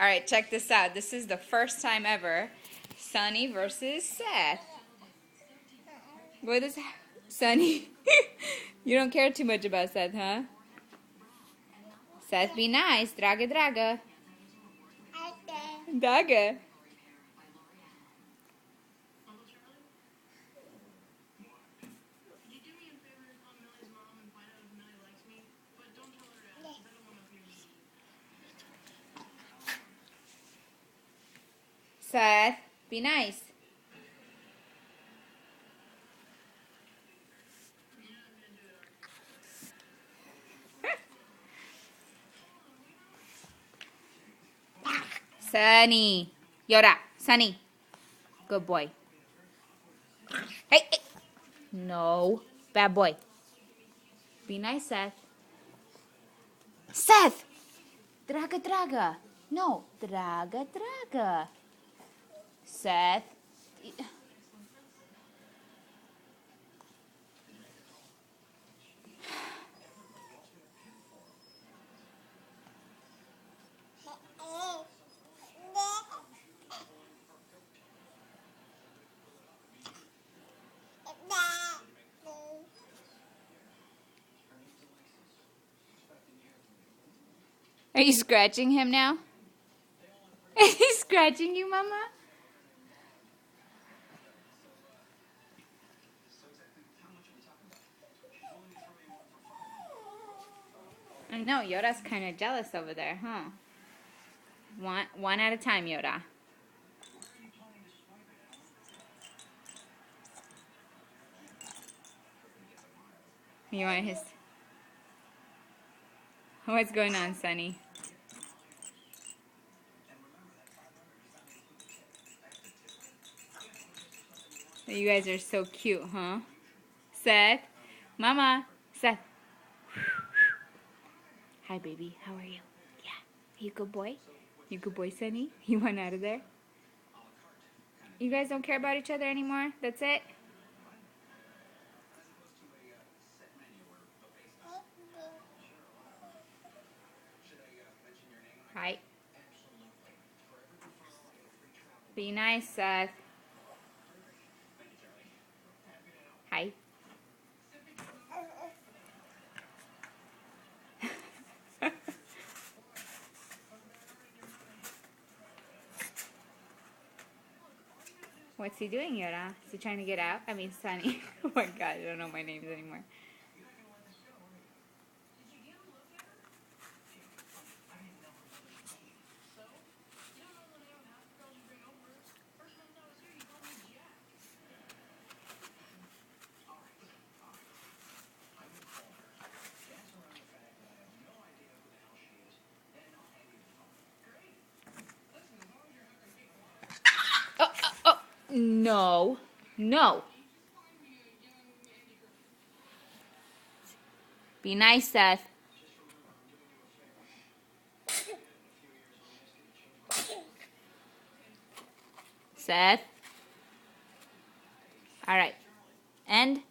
All right, check this out. This is the first time ever. Sunny versus Seth. What is Sunny? You don't care too much about Seth, huh? Seth, be nice. Draga, draga. Daga. Seth, be nice. Sunny. Yoda, Sunny. Good boy. Hey, hey. No. Bad boy. Be nice, Seth. Seth! Draga, draga. No. Draga, draga. Seth. Are you scratching him now? Is he scratching you, Mama? I know, Yoda's kind of jealous over there, huh? One at a time, Yoda. You want his... What's going on, Sunny? You guys are so cute, huh? Seth? Mama? Seth? Hi, baby. How are you? Yeah. You good boy? You good boy, Sunny? You went out of there? You guys don't care about each other anymore? That's it? Hi. Be nice, Seth. Hi. What's he doing, Yoda? Is he trying to get out? I mean, Sunny. Oh my god, I don't know my names anymore. Oh, oh, oh. No. No. Be nice, Seth. Seth. All right. End.